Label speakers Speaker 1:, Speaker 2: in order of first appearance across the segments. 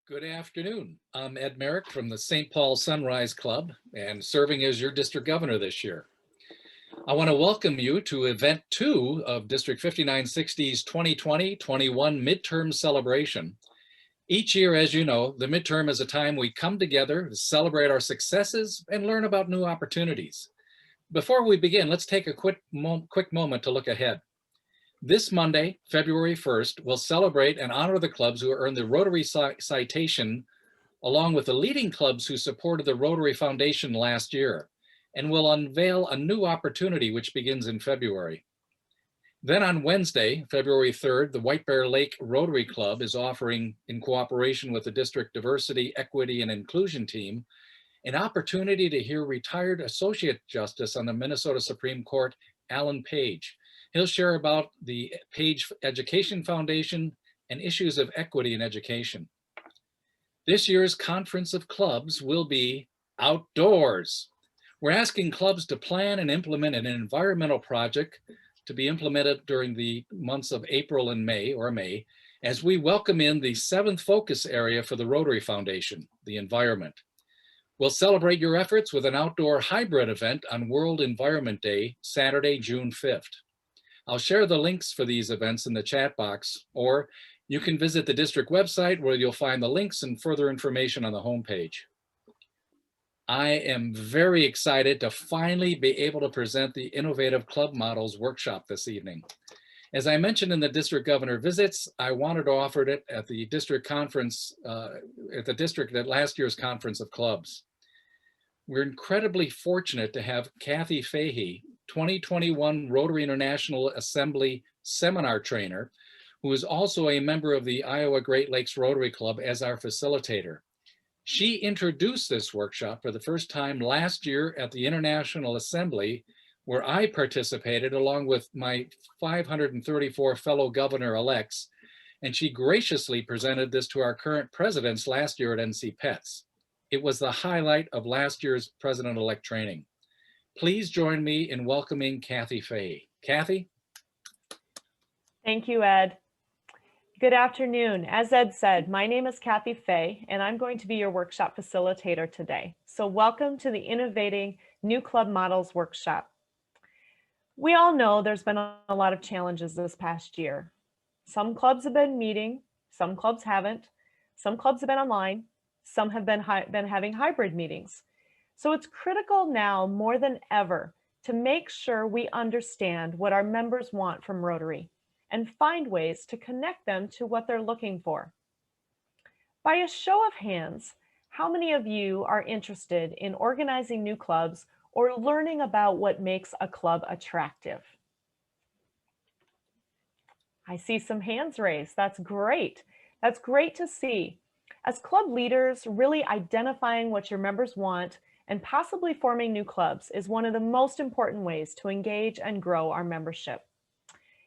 Speaker 1: Good afternoon. I'm Ed Merrick from the St. Paul Sunrise Club and serving as your district governor this year. I want to welcome you to event 2 of District 5960's 2020-21 midterm celebration. Each year, as you know, the midterm is a time we come together to celebrate our successes and learn about new opportunities. Before we begin, let's take a quick moment to look ahead. This Monday, February 1st, we'll celebrate and honor the clubs who earned the Rotary citation, along with the leading clubs who supported the Rotary Foundation last year, and we'll unveil a new opportunity which begins in February. Then on Wednesday, February 3rd, the White Bear Lake Rotary Club is offering, in cooperation with the District Diversity, Equity, and Inclusion team, an opportunity to hear retired Associate Justice on the Minnesota Supreme Court, Alan Page. He'll share about the Page Education Foundation and issues of equity in education. This year's Conference of Clubs will be outdoors. We're asking clubs to plan and implement an environmental project to be implemented during the months of April and May, as we welcome in the 7th focus area for the Rotary Foundation, the environment. We'll celebrate your efforts with an outdoor hybrid event on World Environment Day, Saturday, June 5th. I'll share the links for these events in the chat box, or you can visit the district website where you'll find the links and further information on the homepage. I am very excited to finally be able to present the Innovative Club Models workshop this evening. As I mentioned in the district governor visits, I wanted to offer it at the district conference, at last year's Conference of Clubs. We're incredibly fortunate to have Kathy Fahy, 2021 Rotary International Assembly seminar trainer, who is also a member of the Iowa Great Lakes Rotary Club, as our facilitator. She introduced this workshop for the first time last year at the International Assembly, where I participated along with my 534 fellow governor-elects, and she graciously presented this to our current presidents last year at NC Pets. It was the highlight of last year's president-elect training. Please join me in welcoming Kathy Fahy. Kathy?
Speaker 2: Thank you, Ed. Good afternoon. As Ed said, my name is Kathy Fahy, and I'm going to be your workshop facilitator today. So welcome to the Innovating New Club Models workshop. We all know there's been a lot of challenges this past year. Some clubs have been meeting, some clubs haven't. Some clubs have been online, some have been having hybrid meetings. So it's critical now more than ever to make sure we understand what our members want from Rotary and find ways to connect them to what they're looking for. By a show of hands, how many of you are interested in organizing new clubs or learning about what makes a club attractive? I see some hands raised. That's great. That's great to see. As club leaders, really identifying what your members want and possibly forming new clubs is one of the most important ways to engage and grow our membership.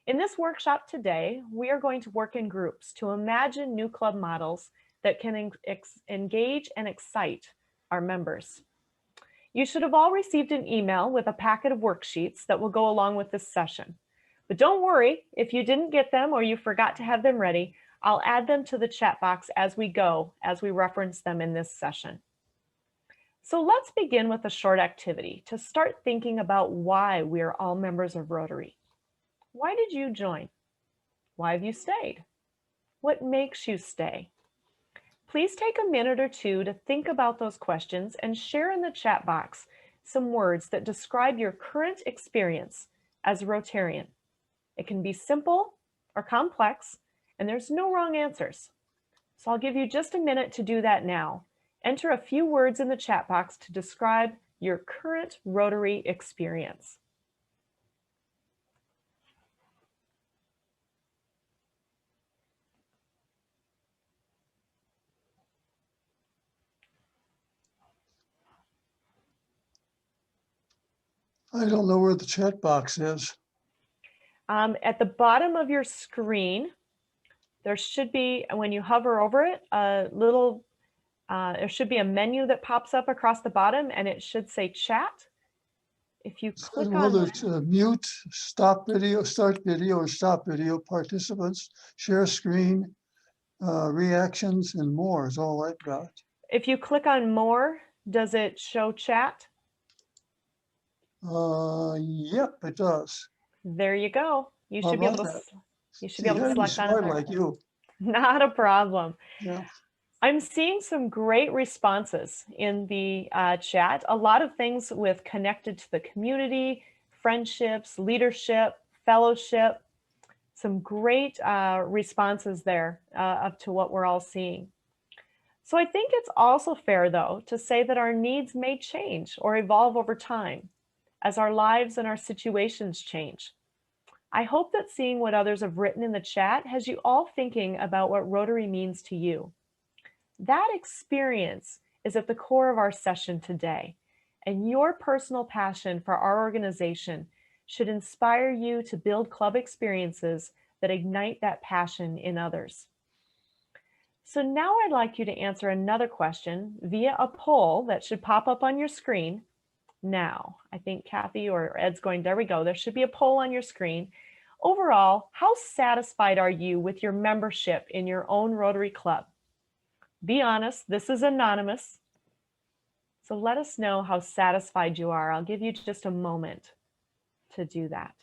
Speaker 2: In this workshop today, we are going to work in groups to imagine new club models that can engage and excite our members. You should have all received an email with a packet of worksheets that will go along with this session. But don't worry, if you didn't get them or you forgot to have them ready, I'll add them to the chat box as we go, as we reference them in this session. So let's begin with a short activity to start thinking about why we are all members of Rotary. Why did you join? Why have you stayed? What makes you stay? Please take a minute or two to think about those questions and share in the chat box some words that describe your current experience as a Rotarian. It can be simple or complex, and there's no wrong answers. So I'll give you just a minute to do that now. Enter a few words in the chat box to describe your current Rotary experience.
Speaker 3: I don't know where the chat box is.
Speaker 2: At the bottom of your screen, there should be, when you hover over it, a little, there should be a menu that pops up across the bottom and it should say chat. If you click on
Speaker 3: whether it's mute, stop video, start video, or stop video, participants, share screen, reactions and more is all I've got.
Speaker 2: If you click on more, does it show chat?
Speaker 3: Yep, it does.
Speaker 2: There you go. You
Speaker 3: How
Speaker 2: should be able
Speaker 3: about
Speaker 2: to,
Speaker 3: that?
Speaker 2: you should be
Speaker 3: See,
Speaker 2: able to
Speaker 3: I'm
Speaker 2: select on it
Speaker 3: smart
Speaker 2: there.
Speaker 3: like you.
Speaker 2: Not a problem.
Speaker 3: Yeah.
Speaker 2: I'm seeing some great responses in the chat. A lot of things with connected to the community, friendships, leadership, fellowship. Some great responses there up to what we're all seeing. So I think it's also fair, though, to say that our needs may change or evolve over time as our lives and our situations change. I hope that seeing what others have written in the chat has you all thinking about what Rotary means to you. That experience is at the core of our session today, and your personal passion for our organization should inspire you to build club experiences that ignite that passion in others. So now I'd like you to answer another question via a poll that should pop up on your screen now. I think Kathy or Ed's going, there we go. There should be a poll on your screen. Overall, how satisfied are you with your membership in your own Rotary Club? Be honest, this is anonymous. So let us know how satisfied you are. I'll give you just a moment to do that.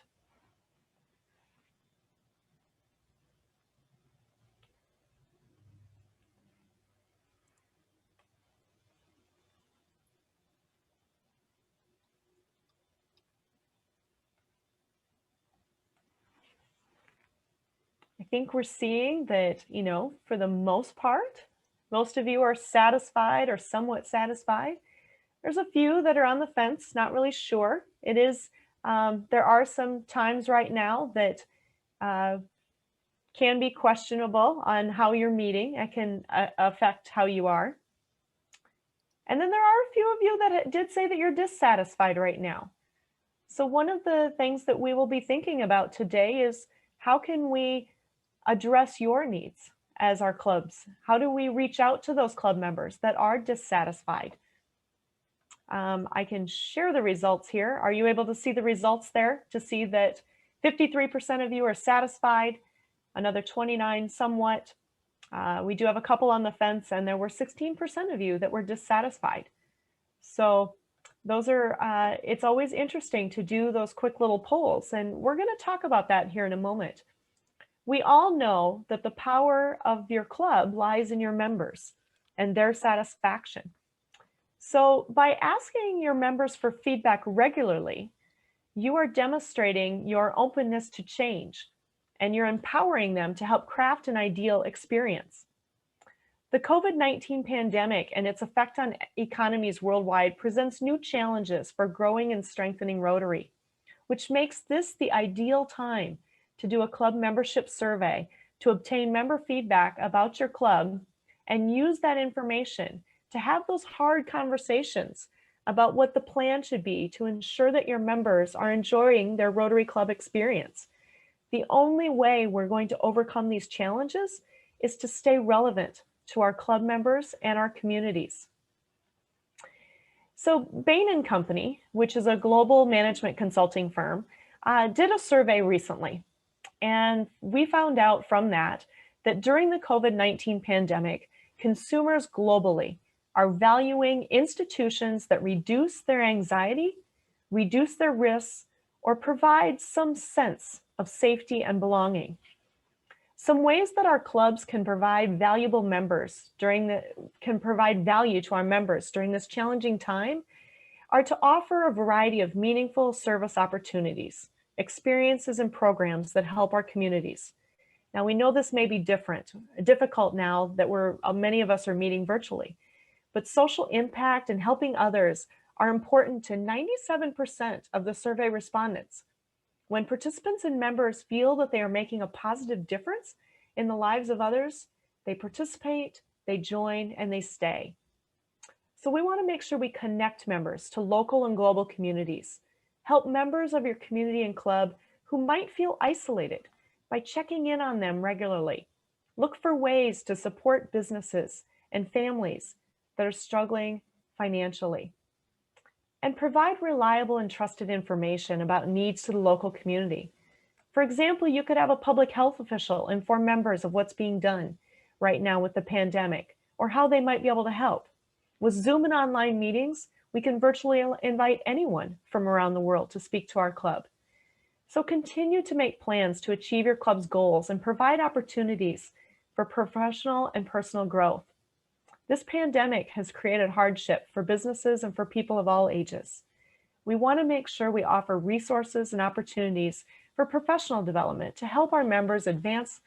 Speaker 2: I think we're seeing that, for the most part, most of you are satisfied or somewhat satisfied. There's a few that are on the fence, not really sure. It is, there are some times right now that can be questionable on how you're meeting. It can affect how you are. And then there are a few of you that did say that you're dissatisfied right now. So one of the things that we will be thinking about today is how can we address your needs as our clubs? How do we reach out to those club members that are dissatisfied? I can share the results here. Are you able to see the results there to see that 53% of you are satisfied, another 29 somewhat. We do have a couple on the fence, and there were 16% of you that were dissatisfied. So those are, it's always interesting to do those quick little polls, and we're going to talk about that here in a moment. We all know that the power of your club lies in your members and their satisfaction. So by asking your members for feedback regularly, you are demonstrating your openness to change, and you're empowering them to help craft an ideal experience. The COVID-19 pandemic and its effect on economies worldwide presents new challenges for growing and strengthening Rotary, which makes this the ideal time to do a club membership survey to obtain member feedback about your club and use that information to have those hard conversations about what the plan should be to ensure that your members are enjoying their Rotary Club experience. The only way we're going to overcome these challenges is to stay relevant to our club members and our communities. So Bain & Company, which is a global management consulting firm, did a survey recently. And we found out from that during the COVID-19 pandemic, consumers globally are valuing institutions that reduce their anxiety, reduce their risks, or provide some sense of safety and belonging. Some ways that our clubs can provide value to our members during this challenging time are to offer a variety of meaningful service opportunities, experiences, and programs that help our communities. Now, we know this may be difficult now that many of us are meeting virtually, but social impact and helping others are important to 97% of the survey respondents. When participants and members feel that they are making a positive difference in the lives of others, they participate, they join, and they stay. So we want to make sure we connect members to local and global communities. Help members of your community and club who might feel isolated by checking in on them regularly. Look for ways to support businesses and families that are struggling financially. And provide reliable and trusted information about needs to the local community. For example, you could have a public health official inform members of what's being done, right now with the pandemic, or how they might be able to help. With Zoom and online meetings, we can virtually invite anyone from around the world to speak to our club. So continue to make plans to achieve your club's goals and provide opportunities for professional and personal growth. This pandemic has created hardship for businesses and for people of all ages. We want to make sure we offer resources and opportunities for professional development to help our members advance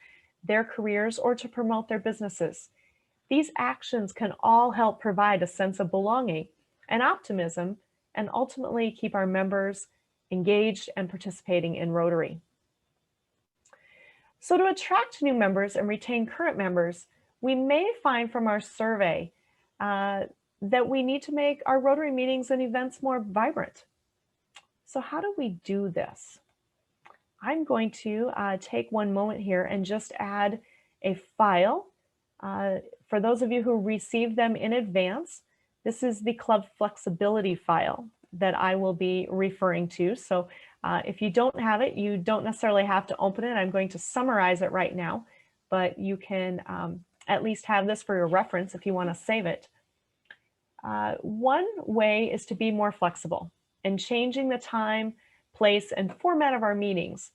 Speaker 2: their careers or to promote their businesses. These actions can all help provide a sense of belonging and optimism and ultimately keep our members engaged and participating in Rotary. So to attract new members and retain current members, we may find from our survey that we need to make our Rotary meetings and events more vibrant. So how do we do this? I'm going to take one moment here and just add a file. For those of you who received them in advance, this is the club flexibility file that I will be referring to. So if you don't have it, you don't necessarily have to open it. I'm going to summarize it right now, but you can at least have this for your reference if you want to save it. One way is to be more flexible in changing the time, place, and format of our meetings.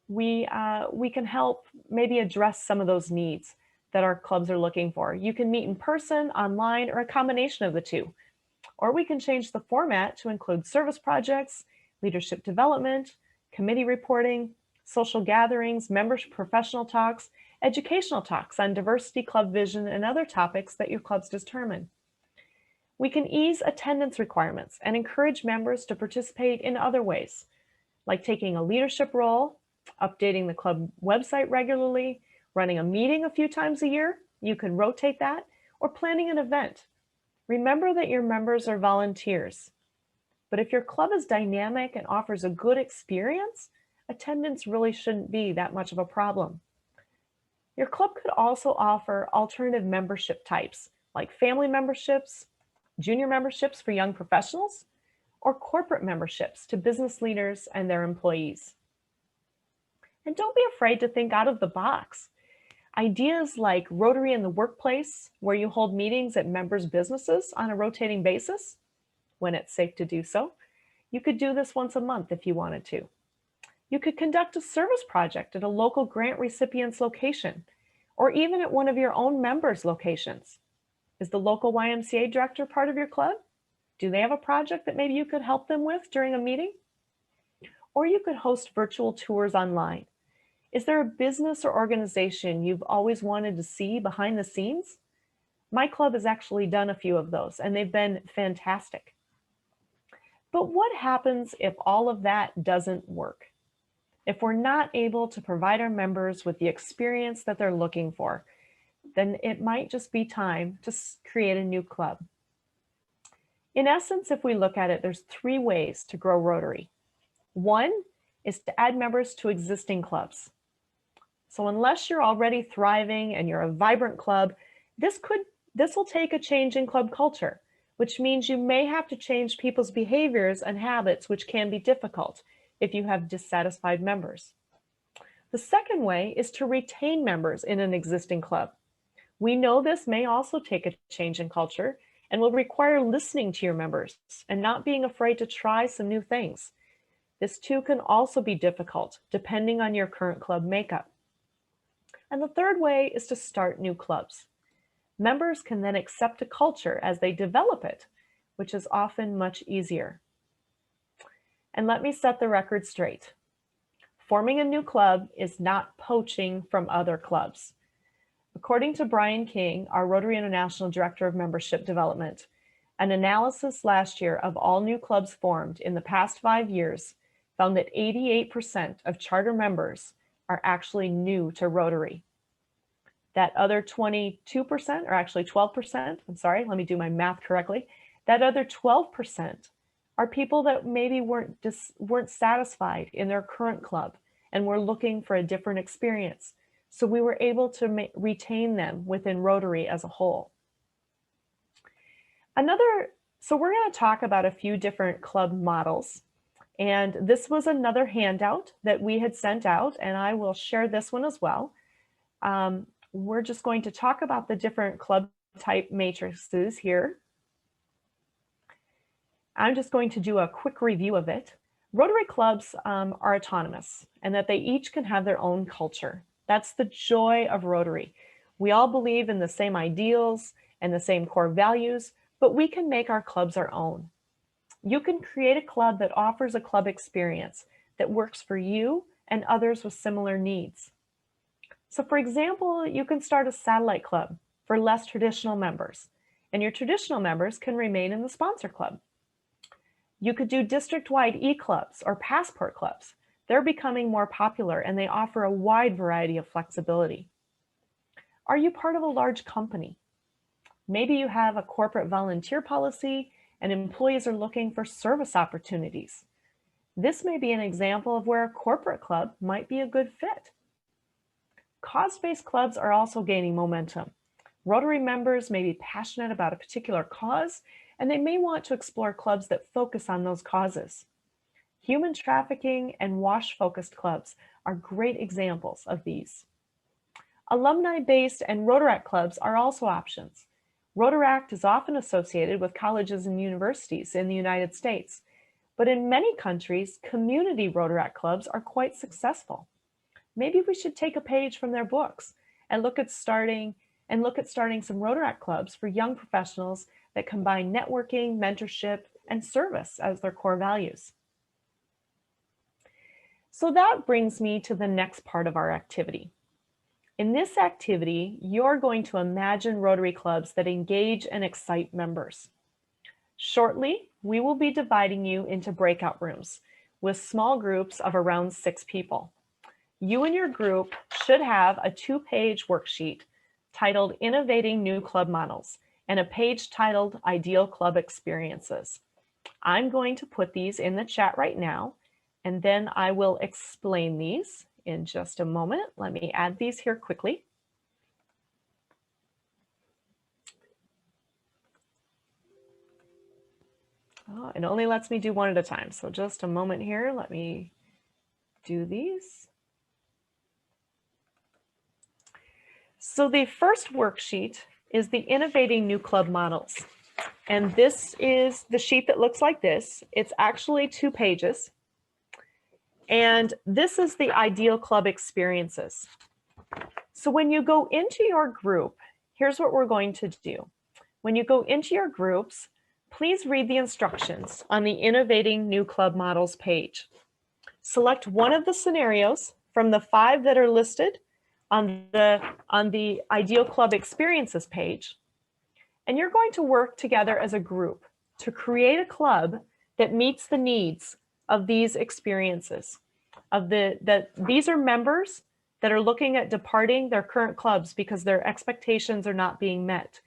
Speaker 2: We can help maybe address some of those needs that our clubs are looking for. You can meet in person, online, or a combination of the two. Or we can change the format to include service projects, leadership development, committee reporting, social gatherings, members' professional talks, educational talks on diversity, club vision, and other topics that your clubs determine. We can ease attendance requirements and encourage members to participate in other ways, like taking a leadership role, updating the club website regularly, running a meeting a few times a year. You can rotate that, or planning an event. Remember that your members are volunteers, but if your club is dynamic and offers a good experience, attendance really shouldn't be that much of a problem. Your club could also offer alternative membership types, like family memberships, junior memberships for young professionals, or corporate memberships to business leaders and their employees. And don't be afraid to think out of the box. Ideas like Rotary in the workplace, where you hold meetings at members' businesses on a rotating basis, when it's safe to do so. You could do this once a month if you wanted to. You could conduct a service project at a local grant recipient's location, or even at one of your own members' locations. Is the local YMCA director part of your club? Do they have a project that maybe you could help them with during a meeting? Or you could host virtual tours online. Is there a business or organization you've always wanted to see behind the scenes? My club has actually done a few of those, and they've been fantastic. But what happens if all of that doesn't work? If we're not able to provide our members with the experience that they're looking for, then it might just be time to create a new club. In essence, if we look at it, there's 3 ways to grow Rotary. One is to add members to existing clubs. So unless you're already thriving and you're a vibrant club, this will take a change in club culture, which means you may have to change people's behaviors and habits, which can be difficult if you have dissatisfied members. The second way is to retain members in an existing club. We know this may also take a change in culture and will require listening to your members and not being afraid to try some new things. This too can also be difficult depending on your current club makeup. And the third way is to start new clubs. Members can then accept a culture as they develop it, which is often much easier. And let me set the record straight. Forming a new club is not poaching from other clubs. According to Brian King, our Rotary International Director of Membership Development, an analysis last year of all new clubs formed in the past 5 years found that 88% of charter members are actually new to Rotary. That other 22%, or actually 12%, I'm sorry, let me do my math correctly. That other 12% are people that maybe weren't satisfied in their current club and were looking for a different experience. So we were able to retain them within Rotary as a whole. So we're going to talk about a few different club models. And this was another handout that we had sent out, and I will share this one as well. we're just going to talk about the different club type matrices here. I'm just going to do a quick review of it. Rotary clubs are autonomous and that they each can have their own culture. That's the joy of Rotary. We all believe in the same ideals and the same core values, but we can make our clubs our own. You can create a club that offers a club experience that works for you and others with similar needs. So for example, you can start a satellite club for less traditional members, and your traditional members can remain in the sponsor club. You could do district-wide e-clubs or passport clubs. They're becoming more popular and they offer a wide variety of flexibility. Are you part of a large company? Maybe you have a corporate volunteer policy and employees are looking for service opportunities. This may be an example of where a corporate club might be a good fit. Cause-based clubs are also gaining momentum. Rotary members may be passionate about a particular cause, and they may want to explore clubs that focus on those causes. Human trafficking and WASH-focused clubs are great examples of these. Alumni-based and Rotaract clubs are also options. Rotaract is often associated with colleges and universities in the United States, but in many countries, community Rotaract clubs are quite successful. Maybe we should take a page from their books and look at starting some Rotaract clubs for young professionals that combine networking, mentorship, and service as their core values. So that brings me to the next part of our activity. In this activity, you're going to imagine Rotary clubs that engage and excite members. Shortly, we will be dividing you into breakout rooms with small groups of around 6 people. You and your group should have a 2-page worksheet titled Innovating New Club Models and a page titled Ideal Club Experiences. I'm going to put these in the chat right now, and then I will explain these in just a moment. Let me add these here quickly. Oh, it only lets me do one at a time. So just a moment here. Let me do these. So the first worksheet is the Innovating New Club Models. And this is the sheet that looks like this. It's actually 2 pages. And this is the Ideal Club Experiences. So when you go into your group, here's what we're going to do. When you go into your groups, please read the instructions on the Innovating New Club Models page. Select one of the scenarios from the 5 that are listed on the Ideal Club Experiences page, and you're going to work together as a group to create a club that meets the needs of these experiences. These are members that are looking at departing their current clubs because their expectations are not being met.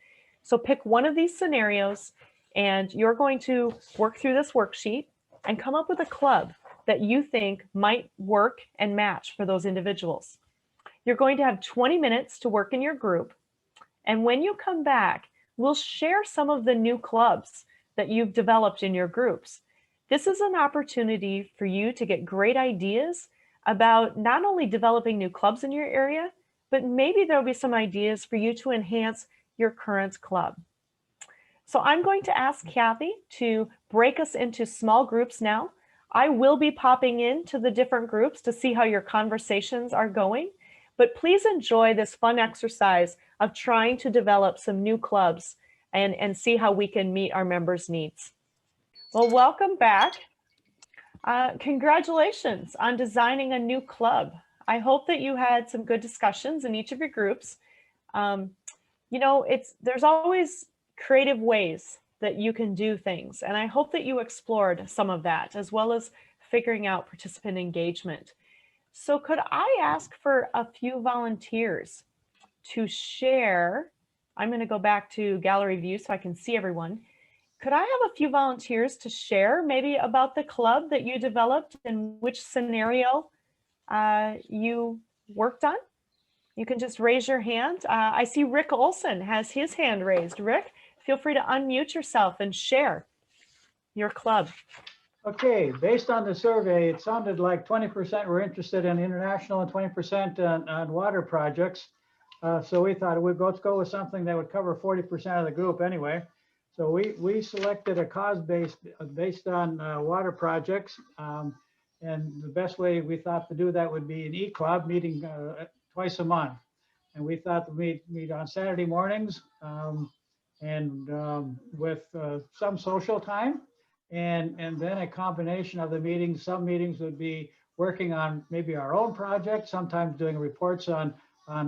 Speaker 2: So pick one of these scenarios and you're going to work through this worksheet and come up with a club that you think might work and match for those individuals. You're going to have 20 minutes to work in your group. And when you come back, we'll share some of the new clubs that you've developed in your groups. This is an opportunity for you to get great ideas about not only developing new clubs in your area, but maybe there'll be some ideas for you to enhance your current club. So I'm going to ask Kathy to break us into small groups now. I will be popping into the different groups to see how your conversations are going, but please enjoy this fun exercise of trying to develop some new clubs and see how we can meet our members' needs. Well, welcome back. Congratulations on designing a new club. I hope that you had some good discussions in each of your groups. You know, there's always creative ways that you can do things, and I hope that you explored some of that, as well as figuring out participant engagement. So could I ask for a few volunteers to share? I'm going to go back to gallery view so I can see everyone. Could I have a few volunteers to share maybe about the club that you developed and which scenario you worked on? You can just raise your hand. I see Rick Olson has his hand raised. Rick, feel free to unmute yourself and share your club.
Speaker 4: Okay, based on the survey, it sounded like 20% were interested in international and 20% on water projects. So we thought let's go with something that would cover 40% of the group anyway. So we selected a cause based on water projects. And the best way we thought to do that would be an e-club meeting twice a month. And we thought to meet on Saturday mornings with some social time. And then a combination of the meetings. Some meetings would be working on maybe our own project, sometimes doing reports on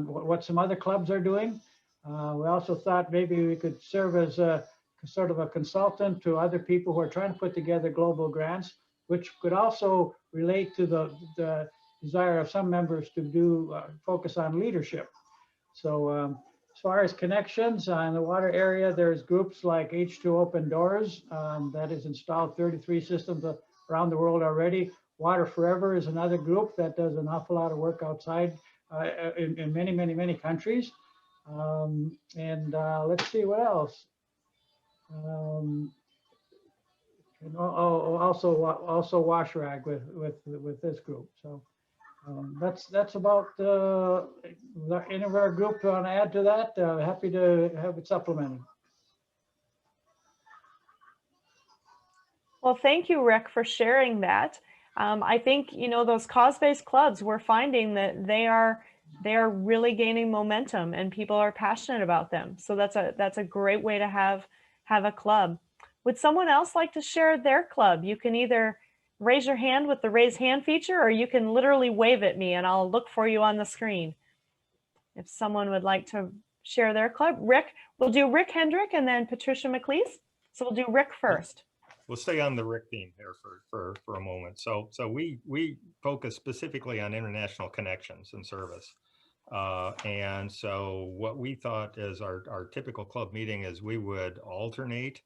Speaker 4: what some other clubs are doing. We also thought maybe we could serve as a sort of a consultant to other people who are trying to put together global grants, which could also relate to the desire of some members to do focus on leadership. So as far as connections in the water area, there's groups like H2 Open Doors that has installed 33 systems around the world already. Water Forever is another group that does an awful lot of work outside in many countries. Let's see what else. Also Wash Rag with this group. So that's about any of our group want to add to that. Happy to have it supplemented.
Speaker 2: Well, thank you, Rick, for sharing that. I think, you know, those cause-based clubs, we're finding that they are really gaining momentum and people are passionate about them. So that's a great way to have a club. Would someone else like to share their club? You can either raise your hand with the raise hand feature, or you can literally wave at me and I'll look for you on the screen. If someone would like to share their club. Rick, we'll do Rick Hendrick and then Patricia McLeese. So we'll do Rick first.
Speaker 5: We'll stay on the Rick theme here for a moment. So we focus specifically on international connections and service. And so what we thought is our typical club meeting is we would alternate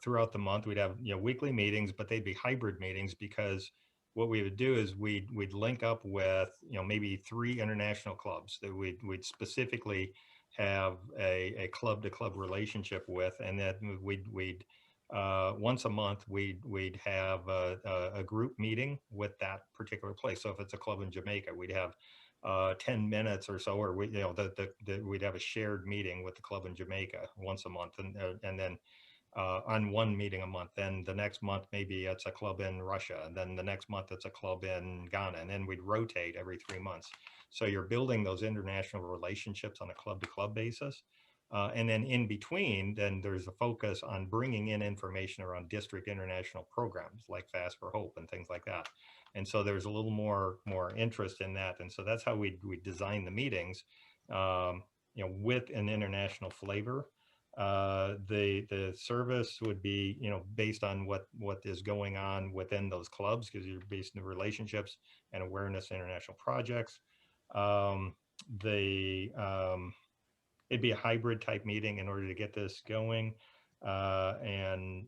Speaker 5: throughout the month. We'd have, you know, weekly meetings, but they'd be hybrid meetings, because what we would do is we'd link up with, you know, maybe 3 international clubs that we'd specifically have a club to club relationship with, and then we'd once a month we'd have a group meeting with that particular place. So if it's a club in Jamaica, we'd have 10 minutes or so, or we'd have a shared meeting with the club in Jamaica once a month, and then on one meeting a month. Then the next month maybe it's a club in Russia, and then the next month it's a club in Ghana, and then we'd rotate every 3 months. So you're building those international relationships on a club to club basis. And then in between, then there's a focus on bringing in information around district international programs like Fast for Hope and things like that. And so there's a little more interest in that. And so that's how we design the meetings, you know, with an international flavor. The service would be, you know, based on what is going on within those clubs, because you're based in the relationships and awareness international projects. It'd be a hybrid type meeting in order to get this going. The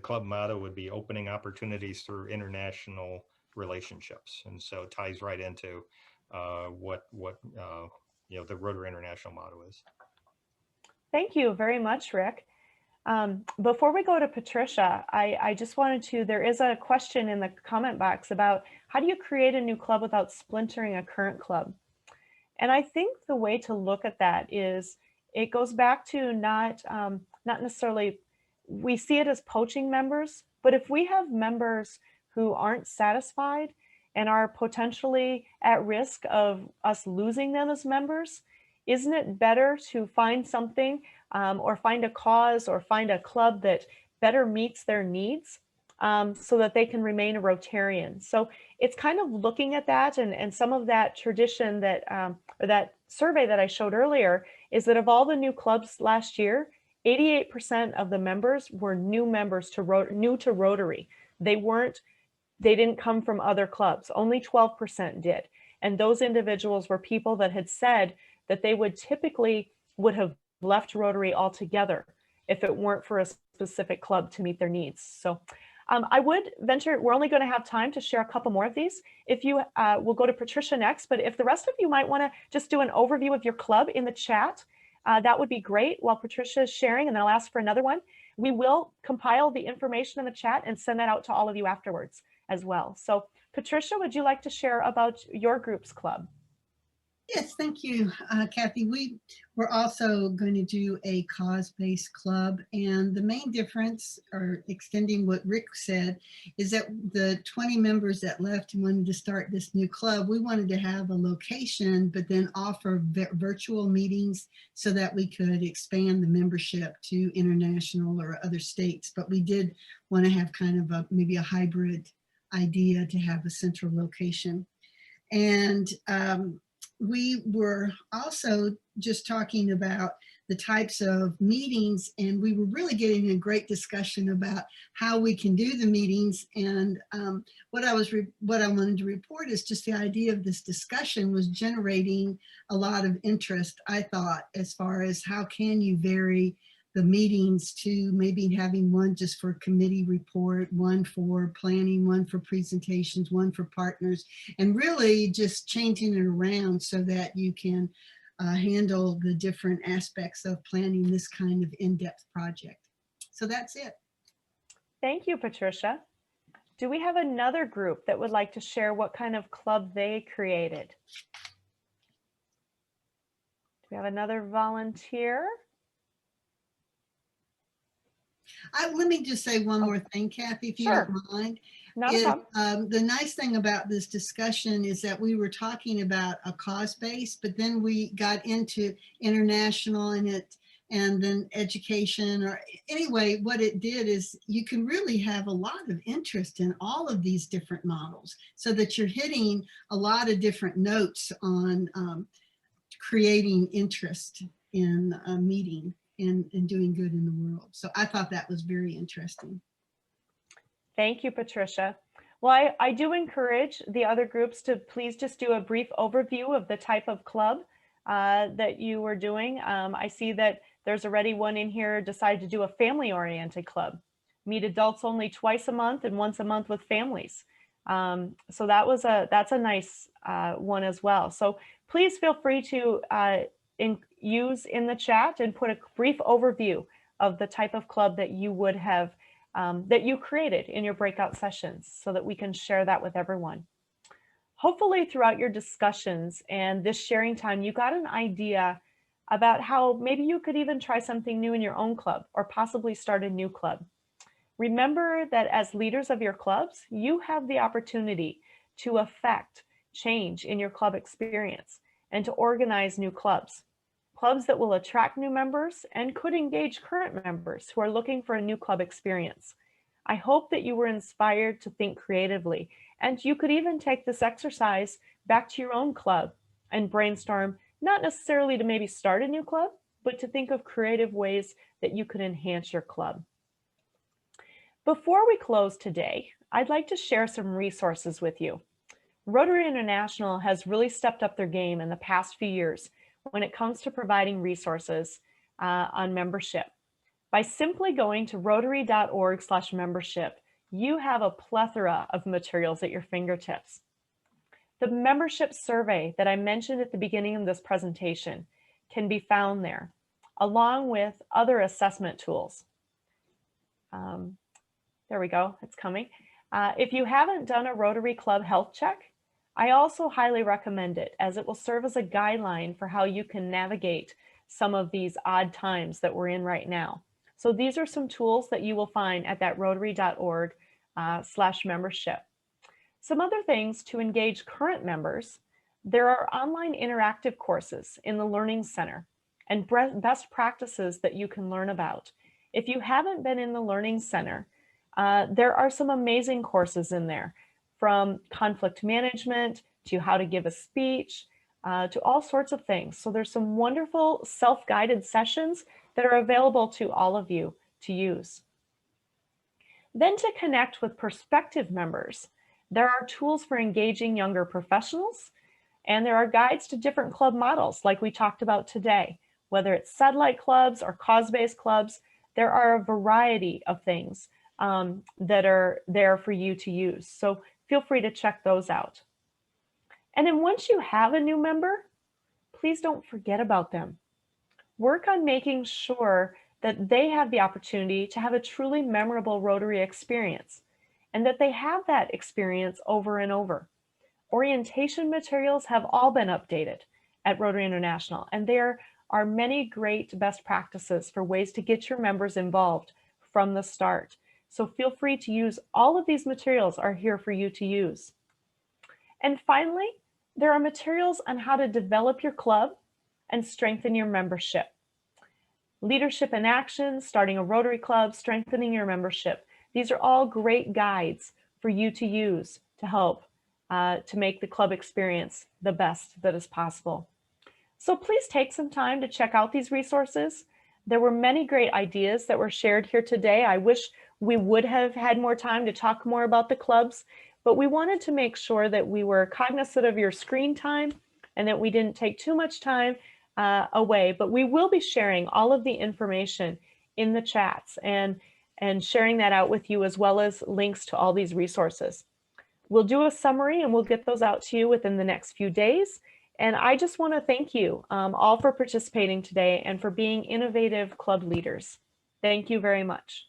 Speaker 5: club motto would be opening opportunities through international relationships. And so it ties right into what you know, the Rotary International motto is.
Speaker 2: Thank you very much, Rick. Before we go to Patricia, I just wanted to, there is a question in the comment box about how do you create a new club without splintering a current club? And I think the way to look at that is it goes back to not necessarily, we see it as poaching members, but if we have members who aren't satisfied and are potentially at risk of us losing them as members, isn't it better to find something or find a cause or find a club that better meets their needs so that they can remain a Rotarian? So it's kind of looking at that, and some of that tradition that, or that survey that I showed earlier, is that of all the new clubs last year, 88% of the members were new members new to Rotary. They didn't come from other clubs. Only 12% did. And those individuals were people that had said that they would have left Rotary altogether if it weren't for a specific club to meet their needs. So I would venture, we're only going to have time to share a couple more of these. If you we'll go to Patricia next, but if the rest of you might want to just do an overview of your club in the chat, that would be great while Patricia is sharing, and then I'll ask for another one. We will compile the information in the chat and send that out to all of you afterwards as well. So Patricia, would you like to share about your group's club?
Speaker 6: Yes, thank you, Kathy. We were also going to do a cause-based club, and the main difference, or extending what Rick said, is that the 20 members that left and wanted to start this new club, we wanted to have a location, but then offer virtual meetings so that we could expand the membership to international or other states. But we did want to have kind of maybe a hybrid idea to have a central location. And we were also just talking about the types of meetings, and we were really getting a great discussion about how we can do the meetings. And what I wanted to report is just the idea of this discussion was generating a lot of interest, I thought, as far as how can you vary the meetings to maybe having one just for committee report, one for planning, one for presentations, one for partners, and really just changing it around so that you can handle the different aspects of planning this kind of in-depth project. So that's it.
Speaker 2: Thank you, Patricia. Do we have another group that would like to share what kind of club they created? Do we have another volunteer?
Speaker 6: Let me just say one more thing, Kathy, if you
Speaker 2: Sure.
Speaker 6: don't mind.
Speaker 2: Not a problem.
Speaker 6: The nice thing about this discussion is that we were talking about a cause base, but then we got into international and then education, or anyway, what it did is you can really have a lot of interest in all of these different models so that you're hitting a lot of different notes on creating interest in a meeting and doing good in the world. So I thought that was very interesting.
Speaker 2: Thank you, Patricia. Well, I do encourage the other groups to please just do a brief overview of the type of club that you were doing. I see that there's already one in here decided to do a family-oriented club. Meet adults only twice a month and once a month with families. So that's a nice one as well. So please feel free to use in the chat and put a brief overview of the type of club that you would have that you created in your breakout sessions so that we can share that with everyone. Hopefully throughout your discussions and this sharing time, you got an idea about how maybe you could even try something new in your own club or possibly start a new club. Remember that as leaders of your clubs, you have the opportunity to affect change in your club experience and to organize new clubs. Clubs that will attract new members and could engage current members who are looking for a new club experience. I hope that you were inspired to think creatively, and you could even take this exercise back to your own club and brainstorm, not necessarily to maybe start a new club, but to think of creative ways that you could enhance your club. Before we close today, I'd like to share some resources with you. Rotary International has really stepped up their game in the past few years when it comes to providing resources on membership. By simply going to rotary.org/membership, you have a plethora of materials at your fingertips. The membership survey that I mentioned at the beginning of this presentation can be found there, along with other assessment tools. There we go, it's coming. If you haven't done a Rotary Club health check, I also highly recommend it, as it will serve as a guideline for how you can navigate some of these odd times that we're in right now. So these are some tools that you will find at that rotary.org/membership. Some other things to engage current members: there are online interactive courses in the Learning Center and best practices that you can learn about. If you haven't been in the Learning Center, there are some amazing courses in there, from conflict management to how to give a speech, to all sorts of things. So there's some wonderful self-guided sessions that are available to all of you to use. Then to connect with prospective members, there are tools for engaging younger professionals, and there are guides to different club models like we talked about today. Whether it's satellite clubs or cause-based clubs, there are a variety of things that are there for you to use. So feel free to check those out. And then once you have a new member, please don't forget about them. Work on making sure that they have the opportunity to have a truly memorable Rotary experience, and that they have that experience over and over. Orientation materials have all been updated, at Rotary International, and there are many great best practices for ways to get your members involved from the start. So feel free to use all of these materials are here for you to use. And finally, there are materials on how to develop your club and strengthen your membership. Leadership in action, starting a Rotary club, strengthening your membership. These are all great guides for you to use to help to make the club experience the best that is possible. So please take some time to check out these resources. There were many great ideas that were shared here today. I wish we would have had more time to talk more about the clubs, but we wanted to make sure that we were cognizant of your screen time and that we didn't take too much time away. But we will be sharing all of the information in the chats and sharing that out with you, as well as links to all these resources. We'll do a summary and we'll get those out to you within the next few days. And I just want to thank you all for participating today and for being innovative club leaders. Thank you very much.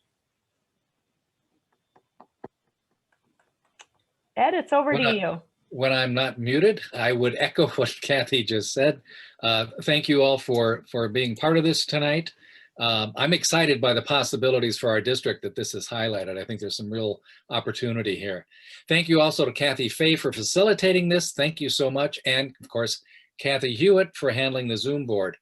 Speaker 2: Ed, it's over to you.
Speaker 1: When I'm not muted, I would echo what Kathy just said. Thank you all for being part of this tonight. I'm excited by the possibilities for our district that this has highlighted. I think there's some real opportunity here. Thank you also to Kathy Fahy for facilitating this. Thank you so much. And of course, Kathy Hewitt for handling the Zoom board.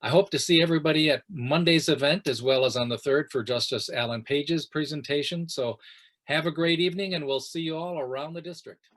Speaker 1: I hope to see everybody at Monday's event, as well as on the 3rd for Justice Alan Page's presentation. So have a great evening, and we'll see you all around the district.